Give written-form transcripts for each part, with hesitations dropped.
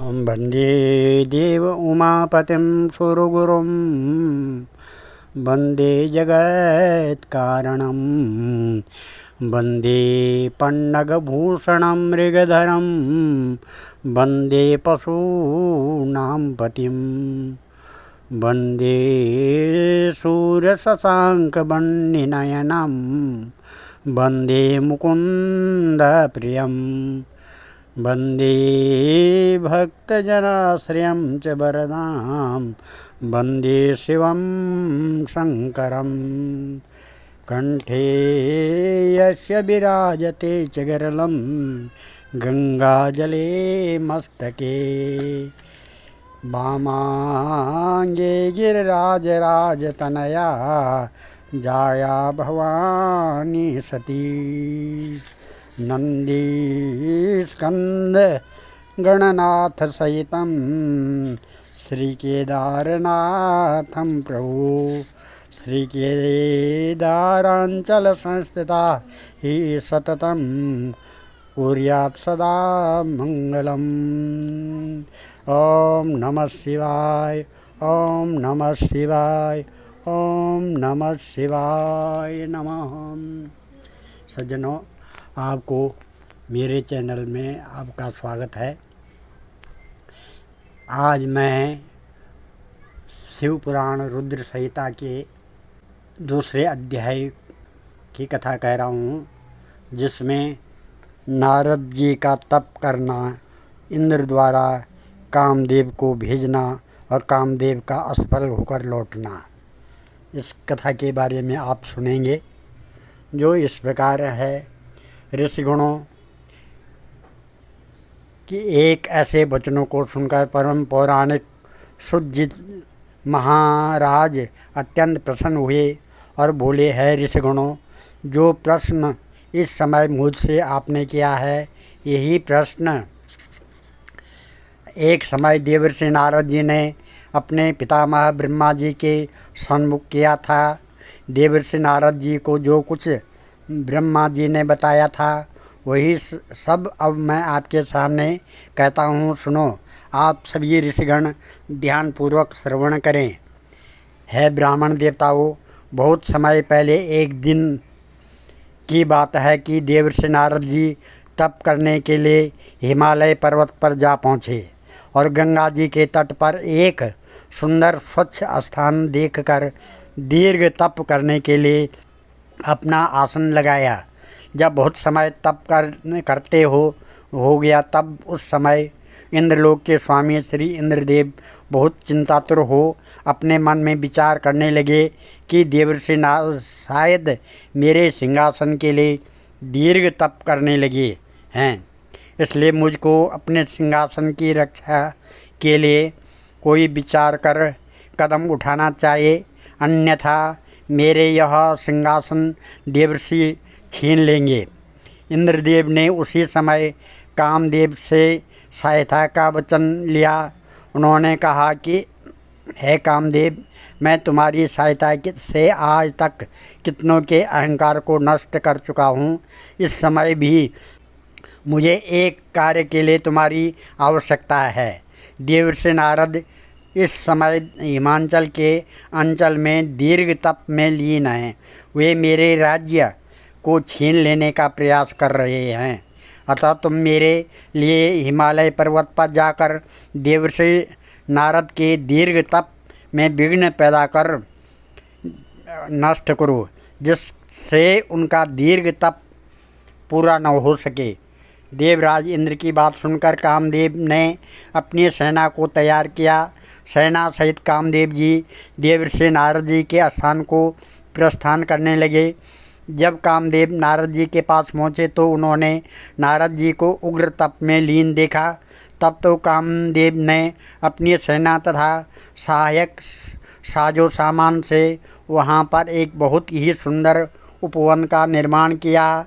हम वन्दे देव उमापतिं सुरगुरुं वन्दे जगत्कारणं वन्दे पन्नगभूषणं मृगधरं वन्दे पशूनां पतिं वन्दे सूर्यशशाङ्कवह्निनयनं वन्दे मुकुन्दप्रियं वन्दे भक्तजनाश्रयं च वरदां वन्दे शिवं शङ्करं कण्ठे यस्य विराजते च गरलं गङ्गाजले मस्तके वामाङ्गे गिरिराजराजतनया जाया भवानी सती नन्दीस्कन्द गणनाथ सहितं श्रीकेदारनाथं प्रभु श्रीकेदाराञ्चल संस्थिता हि सततं कुर्यात् सदा मङ्गलम्। ओम नमः शिवाय, ओम नमः शिवाय, ओम नमः शिवाय नमः। सज्जनों, आपको मेरे चैनल में आपका स्वागत है। आज मैं शिव पुराण रुद्र संहिता के दूसरे अध्याय की कथा कह रहा हूँ, जिसमें नारद जी का तप करना, इंद्र द्वारा कामदेव को भेजना और कामदेव का असफल होकर लौटना, इस कथा के बारे में आप सुनेंगे, जो इस प्रकार है। ऋषिगणों कि एक ऐसे वचनों को सुनकर परम पौराणिक सुजित महाराज अत्यंत प्रसन्न हुए और बोले, है ऋषिगणों, जो प्रश्न इस समय मुझसे आपने किया है, यही प्रश्न एक समय देवर्षि नारद जी ने अपने पितामह ब्रह्मा जी के सन्मुख किया था। देवर्षि नारद जी को जो कुछ ब्रह्मा जी ने बताया था, वही सब अब मैं आपके सामने कहता हूँ, सुनो। आप सभी ऋषिगण ध्यानपूर्वक श्रवण करें। है ब्राह्मण देवताओं, बहुत समय पहले एक दिन की बात है कि देवर्षि नारद जी तप करने के लिए हिमालय पर्वत पर जा पहुँचे और गंगा जी के तट पर एक सुंदर स्वच्छ स्थान देखकर दीर्घ तप करने के लिए अपना आसन लगाया। जब बहुत समय तप करते हो गया, तब उस समय इंद्रलोक के स्वामी श्री इंद्रदेव बहुत चिंतातुर हो अपने मन में विचार करने लगे कि देवर्षि शायद मेरे सिंहासन के लिए दीर्घ तप करने लगे हैं, इसलिए मुझको अपने सिंहासन की रक्षा के लिए कोई विचार कर कदम उठाना चाहिए, अन्यथा मेरे यह सिंहासन देवर्षि छीन लेंगे। इंद्रदेव ने उसी समय कामदेव से सहायता का वचन लिया। उन्होंने कहा कि हे कामदेव, मैं तुम्हारी सहायता से आज तक कितनों के अहंकार को नष्ट कर चुका हूँ। इस समय भी मुझे एक कार्य के लिए तुम्हारी आवश्यकता है। देवर्षि नारद इस समय हिमाचल के अंचल में दीर्घ तप में लीन हैं। वे मेरे राज्य को छीन लेने का प्रयास कर रहे हैं, अतः तुम मेरे लिए हिमालय पर्वत पर जाकर देवर्षि नारद के दीर्घ तप में विघ्न पैदा कर नष्ट करो, जिससे उनका दीर्घ तप पूरा न हो सके। देवराज इंद्र की बात सुनकर कामदेव ने अपनी सेना को तैयार किया। सेना सहित कामदेव जी देवर्षि नारद जी के स्थान को प्रस्थान करने लगे। जब कामदेव नारद जी के पास पहुँचे तो उन्होंने नारद जी को उग्र तप में लीन देखा। तब तो कामदेव ने अपनी सेना तथा सहायक साजो सामान से वहाँ पर एक बहुत ही सुंदर उपवन का निर्माण किया,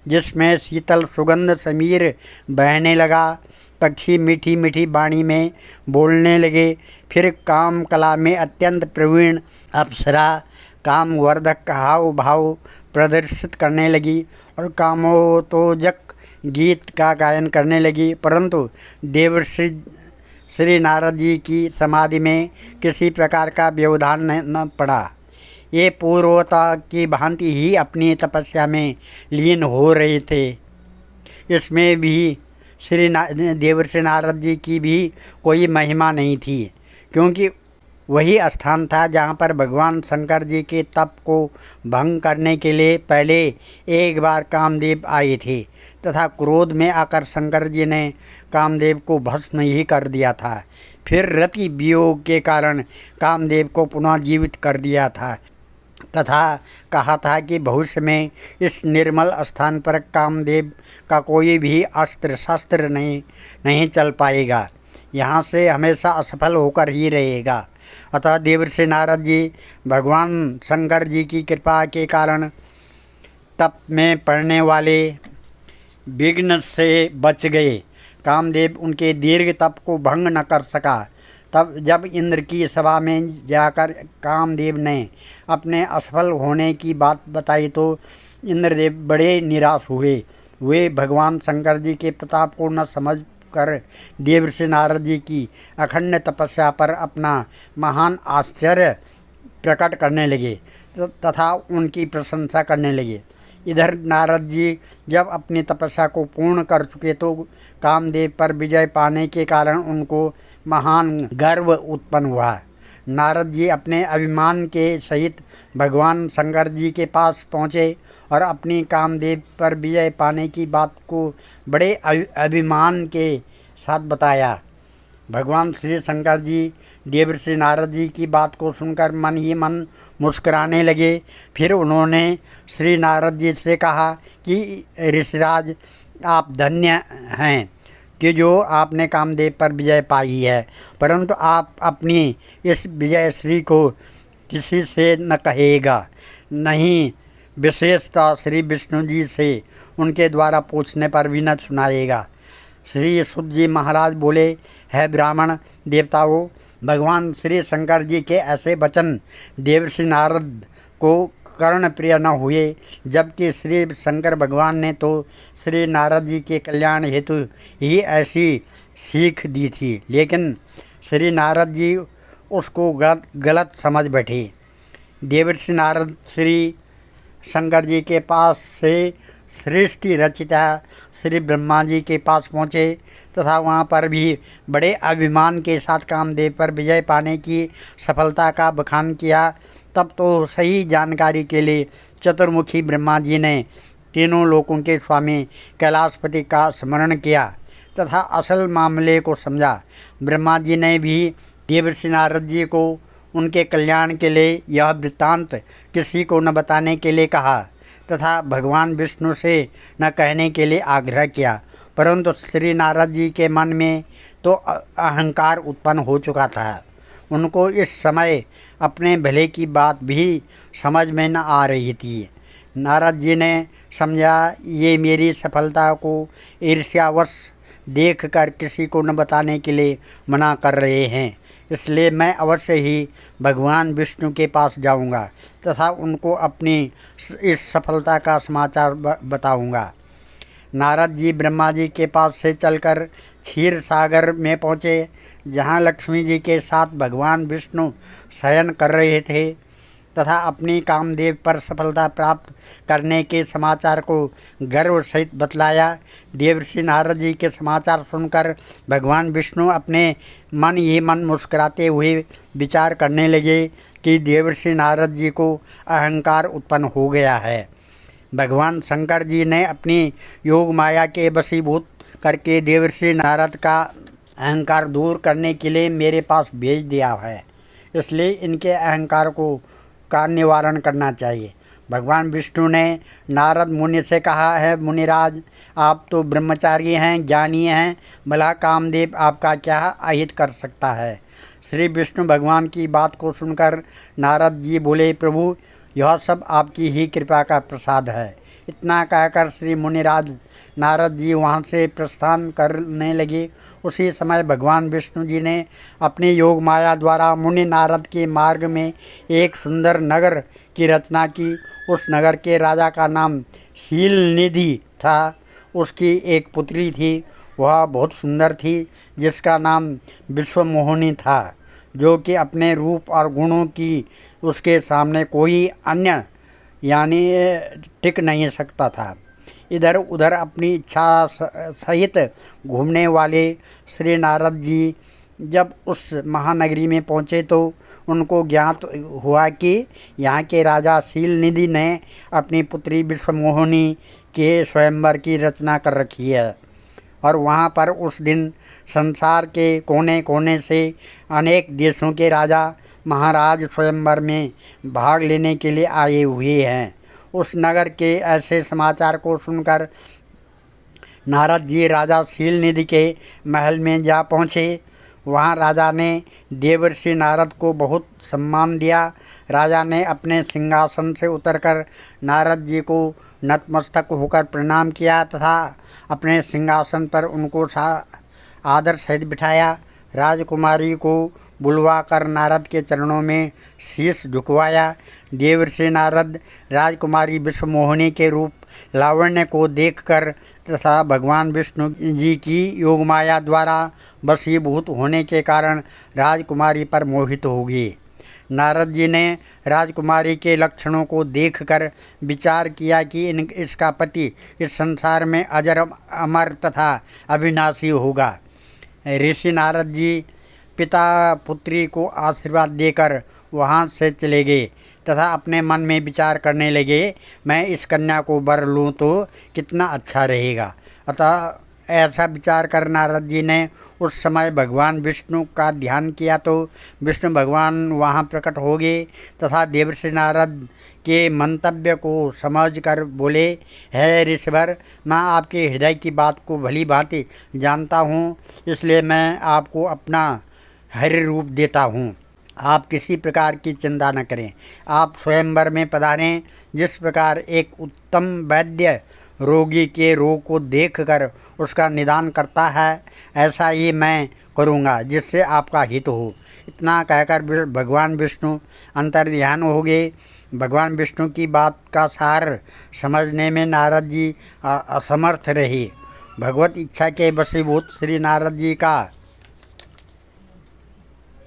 जिसमें शीतल सुगंध समीर बहने लगा। पक्षी मीठी मीठी वाणी में बोलने लगे। फिर काम कला में अत्यंत प्रवीण अप्सरा कामवर्धक हाव भाव प्रदर्शित करने लगी और कामोत्तेजक गीत का गायन करने लगी। परंतु देवर्षि श्री नारद जी की समाधि में किसी प्रकार का व्यवधान न पड़ा। ये पूर्वता की भांति ही अपनी तपस्या में लीन हो रहे थे। इसमें भी देवर्षि नारद जी की भी कोई महिमा नहीं थी, क्योंकि वही स्थान था जहाँ पर भगवान शंकर जी के तप को भंग करने के लिए पहले एक बार कामदेव आए थे, तथा क्रोध में आकर शंकर जी ने कामदेव को भस्म ही कर दिया था। फिर रति वियोग के कारण कामदेव को पुनः जीवित कर दिया था, तथा कहा था कि भविष्य में इस निर्मल स्थान पर कामदेव का कोई भी अस्त्र शस्त्र नहीं चल पाएगा, यहाँ से हमेशा असफल होकर ही रहेगा। अतः देवर्षि नारद जी भगवान शंकर जी की कृपा के कारण तप में पड़ने वाले विघ्न से बच गए। कामदेव उनके दीर्घ तप को भंग न कर सका। तब जब इंद्र की सभा में जाकर कामदेव ने अपने असफल होने की बात बताई तो इंद्रदेव बड़े निराश हुए। वे भगवान शंकर जी के प्रताप को न समझ कर देवर्षि नारद जी की अखंड तपस्या पर अपना महान आश्चर्य प्रकट करने लगे तथा उनकी प्रशंसा करने लगे। इधर नारद जी जब अपनी तपस्या को पूर्ण कर चुके तो कामदेव पर विजय पाने के कारण उनको महान गर्व उत्पन्न हुआ। नारद जी अपने अभिमान के सहित भगवान शंकर जी के पास पहुँचे और अपनी कामदेव पर विजय पाने की बात को बड़े अभिमान के साथ बताया। भगवान श्री शंकर जी देवर्षि नारद जी की बात को सुनकर मन ही मन मुस्कुराने लगे। फिर उन्होंने श्री नारद जी से कहा कि ऋषिराज, आप धन्य हैं कि जो आपने कामदेव पर विजय पाई है, परंतु आप अपनी इस विजय श्री को किसी से न कहेगा, नहीं विशेषतः श्री विष्णु जी से उनके द्वारा पूछने पर भी न सुनाएगा। श्री सुत जी महाराज बोले, है ब्राह्मण देवताओं, भगवान श्री शंकर जी के ऐसे वचन देवर्षि नारद को कर्ण प्रिय न हुए, जबकि श्री शंकर भगवान ने तो श्री नारद जी के कल्याण हेतु ही ऐसी सीख दी थी, लेकिन श्री नारद जी उसको गलत समझ बैठे। देवर्षि नारद श्री शंकर जी के पास से सृष्टि रचिता श्री ब्रह्मा जी के पास पहुँचे तथा वहाँ पर भी बड़े अभिमान के साथ कामदेव पर विजय पाने की सफलता का बखान किया। तब तो सही जानकारी के लिए चतुर्मुखी ब्रह्मा जी ने तीनों लोकों के स्वामी कैलाशपति का स्मरण किया तथा असल मामले को समझा। ब्रह्मा जी ने भी देवर्षि नारद जी को उनके कल्याण के लिए यह वृत्तांत किसी को न बताने के लिए कहा तथा भगवान विष्णु से न कहने के लिए आग्रह किया, परंतु श्री नारद जी के मन में तो अहंकार उत्पन्न हो चुका था। उनको इस समय अपने भले की बात भी समझ में न आ रही थी। नारद जी ने समझा, ये मेरी सफलता को ईर्ष्यावश देखकर किसी को न बताने के लिए मना कर रहे हैं, इसलिए मैं अवश्य ही भगवान विष्णु के पास जाऊंगा तथा उनको अपनी इस सफलता का समाचार बताऊंगा। नारद जी ब्रह्मा जी के पास से चलकर क्षीर सागर में पहुँचे, जहाँ लक्ष्मी जी के साथ भगवान विष्णु शयन कर रहे थे तथा अपनी कामदेव पर सफलता प्राप्त करने के समाचार को गर्व सहित बतलाया। देवर्षि नारद जी के समाचार सुनकर भगवान विष्णु अपने मन ही मन मुस्कुराते हुए विचार करने लगे कि देवर्षि नारद जी को अहंकार उत्पन्न हो गया है। भगवान शंकर जी ने अपनी योग माया के वशीभूत करके देवर्षि नारद का अहंकार दूर करने के लिए मेरे पास भेज दिया है, इसलिए इनके अहंकार का निवारण करना चाहिए। भगवान विष्णु ने नारद मुनि से कहा है, मुनिराज, आप तो ब्रह्मचारी हैं, ज्ञानी हैं, भला कामदेव आपका क्या अहित कर सकता है। श्री विष्णु भगवान की बात को सुनकर नारद जी बोले, प्रभु, यह सब आपकी ही कृपा का प्रसाद है। इतना कहकर श्री मुनिराज नारद जी वहाँ से प्रस्थान करने लगे। उसी समय भगवान विष्णु जी ने अपनी योग माया द्वारा मुनि नारद के मार्ग में एक सुंदर नगर की रचना की। उस नगर के राजा का नाम शीलनिधि था। उसकी एक पुत्री थी। वह बहुत सुंदर थी, जिसका नाम विश्वमोहिनी था, जो कि अपने रूप और गुणों की उसके सामने कोई अन्य यानी टिक नहीं सकता था। इधर उधर अपनी इच्छा सहित घूमने वाले श्री नारद जी जब उस महानगरी में पहुँचे तो उनको ज्ञात हुआ कि यहाँ के राजा शीलनिधि ने अपनी पुत्री विश्वमोहिनी के स्वयंवर की रचना कर रखी है और वहाँ पर उस दिन संसार के कोने कोने से अनेक देशों के राजा महाराज स्वयंवर में भाग लेने के लिए आए हुए हैं। उस नगर के ऐसे समाचार को सुनकर नारद जी राजा शीलनिधि के महल में जा पहुँचे। वहाँ राजा ने देवर्षि नारद को बहुत सम्मान दिया। राजा ने अपने सिंहासन से उतरकर नारद जी को नतमस्तक होकर प्रणाम किया तथा अपने सिंहासन पर उनको आदर सहित बिठाया। राजकुमारी को बुलवाकर नारद के चरणों में शीश झुकवाया। देवर्षि नारद राजकुमारी विश्वमोहिनी के रूप लावण्य को देखकर तथा भगवान विष्णु जी की योगमाया द्वारा वशीभूत होने के कारण राजकुमारी पर मोहित हो गए। नारद जी ने राजकुमारी के लक्षणों को देखकर विचार किया कि इसका पति इस संसार में अजर अमर तथा अविनाशी होगा। ऋषि नारद जी पिता पुत्री को आशीर्वाद देकर वहाँ से चले गए तथा अपने मन में विचार करने लगे, मैं इस कन्या को वर लूँ तो कितना अच्छा रहेगा। अतः ऐसा विचार कर नारद जी ने उस समय भगवान विष्णु का ध्यान किया तो विष्णु भगवान वहाँ प्रकट हो गए तथा देवर्षि नारद के मंतव्य को समझकर बोले, है ऋषिवर, मैं आपके हृदय की बात को भली भांति जानता हूँ, इसलिए मैं आपको अपना हरि रूप देता हूँ। आप किसी प्रकार की चिंता न करें, आप स्वयंवर में पधारें। जिस प्रकार एक उत्तम वैद्य रोगी के रोग को देखकर उसका निदान करता है, ऐसा ही मैं करूँगा जिससे आपका हित हो। इतना कहकर भगवान विष्णु अंतर्ध्यान हो गए। भगवान विष्णु की बात का सार समझने में नारद जी असमर्थ रहे। भगवत इच्छा के वशीभूत श्री नारद जी का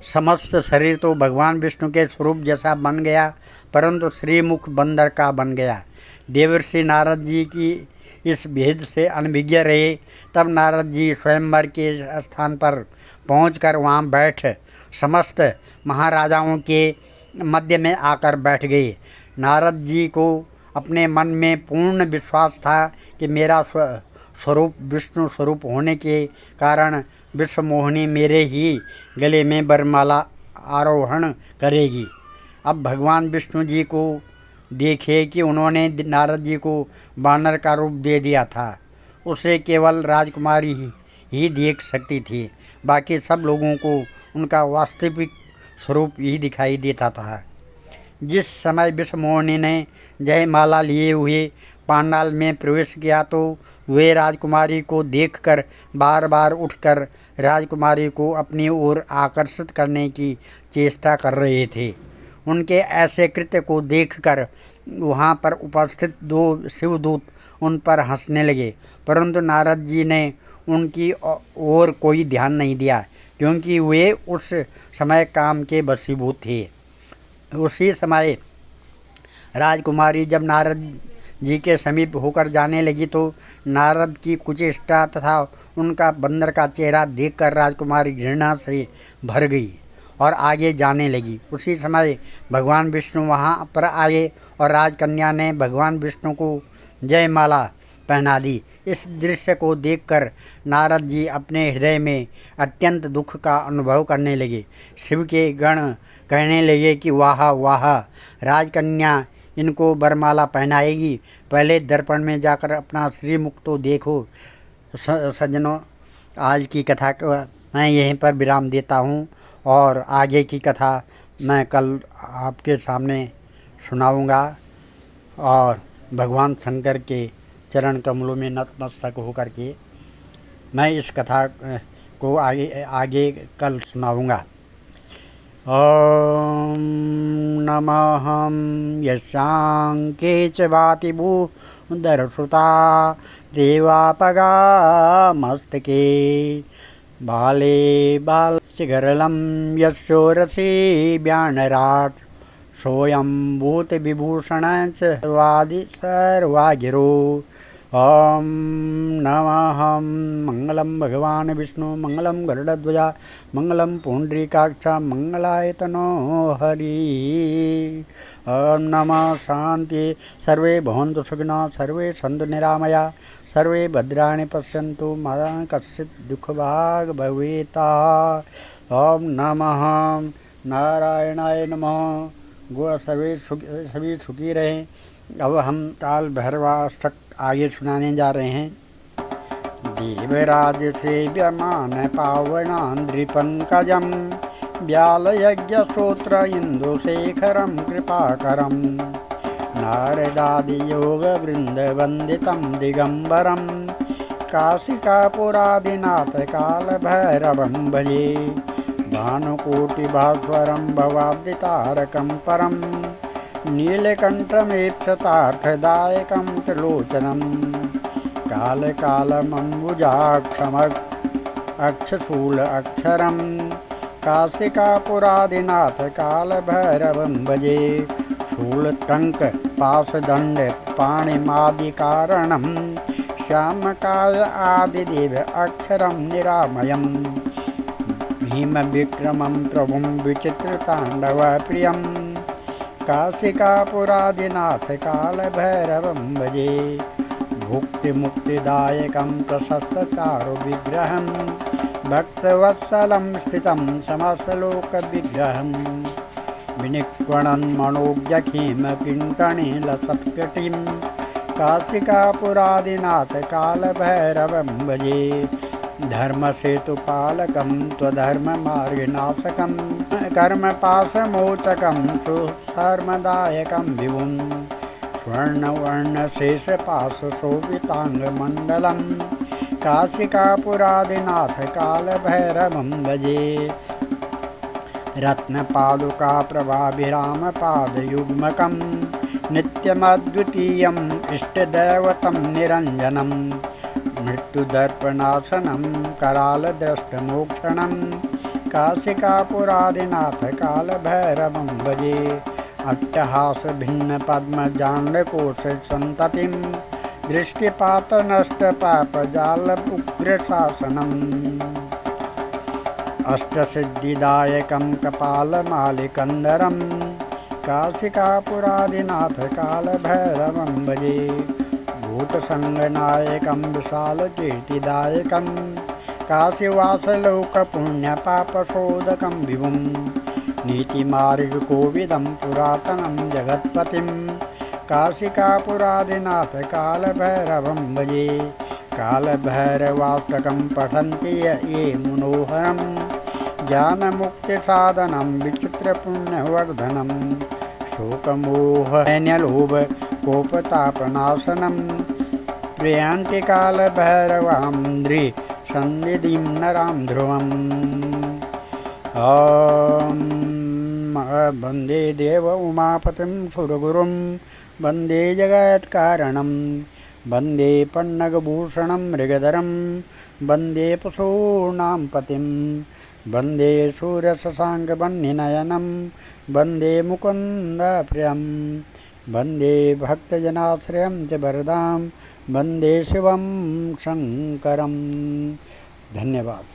समस्त शरीर तो भगवान विष्णु के स्वरूप जैसा बन गया, परंतु श्रीमुख बंदर का बन गया। देवर्षि नारद जी की इस भेद से अनभिज्ञ रहे। तब नारद जी स्वयंवर के स्थान पर पहुंचकर वहां बैठ समस्त महाराजाओं के मध्य में आकर बैठ गए। नारद जी को अपने मन में पूर्ण विश्वास था कि मेरा स्वरूप विष्णु स्वरूप होने के कारण विश्वमोहिनी मेरे ही गले में वरमाला आरोहण करेगी। अब भगवान विष्णु जी को देखे कि उन्होंने नारद जी को वानर का रूप दे दिया था। उसे केवल राजकुमारी ही देख सकती थी, बाकी सब लोगों को उनका वास्तविक स्वरूप ही दिखाई देता था। जिस समय विश्वमोहिनी ने जयमाला लिए हुए पांडाल में प्रवेश किया तो वे राजकुमारी को देखकर बार बार उठकर राजकुमारी को अपनी ओर आकर्षित करने की चेष्टा कर रहे थे। उनके ऐसे कृत्य को देखकर वहाँ पर उपस्थित दो शिवदूत उन पर हंसने लगे, परंतु नारद जी ने उनकी ओर कोई ध्यान नहीं दिया, क्योंकि वे उस समय काम के वशीभूत थे। उसी समय राजकुमारी जब नारद जी के समीप होकर जाने लगी तो नारद की कुचेष्टा तथा उनका बंदर का चेहरा देखकर राजकुमारी घृणा से भर गई और आगे जाने लगी। उसी समय भगवान विष्णु वहाँ पर आए और राजकन्या ने भगवान विष्णु को जयमाला पहना दी। इस दृश्य को देखकर नारद जी अपने हृदय में अत्यंत दुख का अनुभव करने लगे। शिव के गण कहने लगे कि वाह वाह, राजकन्या इनको वरमाला पहनाएगी, पहले दर्पण में जाकर अपना श्रीमुख तो देखो। सज्जनों, आज की कथा को मैं यहीं पर विराम देता हूँ और आगे की कथा मैं कल आपके सामने सुनाऊँगा और भगवान शंकर के चरण कमलों में नतमस्तक होकर के मैं इस कथा को आगे कल सुनाऊँगा। ॐ नमः यस्याङ्के च वाति भूधरसुता देवापगामस्तके बाले बालशिखरलं यस्योरसि व्यानराट् सोऽयं भूतविभूषणं च सर्वागिरो। ॐ नमः मंगलम भगवान विष्णु मंगलम गरुड़ध्वजा मंगलम पुंडरीकाक्ष मंगलायतनो हरि। ॐ नमः शांति। सर्वे भवन्तु सुखिनः सर्वे सन्तु निरामया सर्वे भद्राणि पश्यन्तु मा कश्चित् दुःखभाग् भवेत्। ॐ नमः नारायणाय नमः। सभी सुखी रहें। अब हम काल भैरवाष्टक आगे सुनाने जा रहे हैं। देवराज सेव्यमान पावनान्द्रिपङ्कजं व्यालयज्ञसूत्र इन्दुशेखरं कृपाकरं नारदादियोगवृन्दवन्दितं दिगम्बरं काशिकापुरादिनाथ कालभैरवं भजे भानुकोटिभास्वरं भवाब्दितारकं परं नीलकण्ठमेप्सतार्थदायकं त्रिलोचनं कालकालमम्बुजाक्षमक्षशूल अक्षरं काशिकापुरादिनाथ कालभैरवं भजे शूलटङ्क पाशदण्ड पाणिमादिकारणं श्यामकाय आदिदेव अक्षरं निरामयं भीमविक्रमं प्रभुं विचित्रताण्डवप्रियं काशिकापुरादिनाथ कालभैरवं भजे भुक्तिमुक्तिदायकं प्रशस्तचारुविग्रहं भक्तवत्सलं स्थितं समस्तलोकविग्रहं विनिक्वणन् मनोज्ञखीमकिङ्कणीलसत्कटिं काशिकापुरादिनाथ कालभैरवं भजे धर्मसेतुपालकं त्वधर्ममार्गनाशकं कर्मपाशमोचकं सुधर्मदायकं विभुं स्वर्णवर्णशेषपाशशोभिताङ्गमण्डलं काशिकापुरादिनाथ कालभैरवं भजे रत्नपादुकाप्रभाभिरामपादयुग्मकं नित्यमद्वितीयम् इष्टदैवतं निरञ्जनं मृत्युदर्पणासनं करालद्रष्टमोक्षणं काशिकापुरादिनाथ कालभैरवं भजे अट्टहासभिन्नपद्मजाण्डकोशसन्ततिं दृष्टिपातनष्टपापजाल-उग्रशासनम् अष्टसिद्धिदायकं कपालमालिकन्दरं काशिकापुरादिनाथ कालभैरवं भजे भूतसङ्गनायकं विशालकीर्तिदायकं काशीवासलोकपुण्यपापशोधकं विभुं नीतिमार्गकोविदं पुरातनं जगत्पतिं काशिकापुरादिनाथ कालभैरवं भजे कालभैरवाष्टकं पठन्ति ये मनोहरं ज्ञानमुक्तिसाधनं विचित्रपुण्यवर्धनं शोकमोहनलोभ कोपतापनाशनं प्रयान्ति कालभैरवान्द्रि सन्निधिं नरां ध्रुवम्। ॐ वन्दे देव उमापतिं सुरगुरुं वन्दे जगत्कारणं वन्दे पन्नगभूषणं मृगधरं वन्दे पशूनां पतिं वन्दे सूर्यशशाङ्कवह्निनयनं वन्दे मुकुन्दप्रियं वन्दे भक्तजनाश्रयं च वरदां वन्दे शिवं शङ्करम्। धन्यवाद।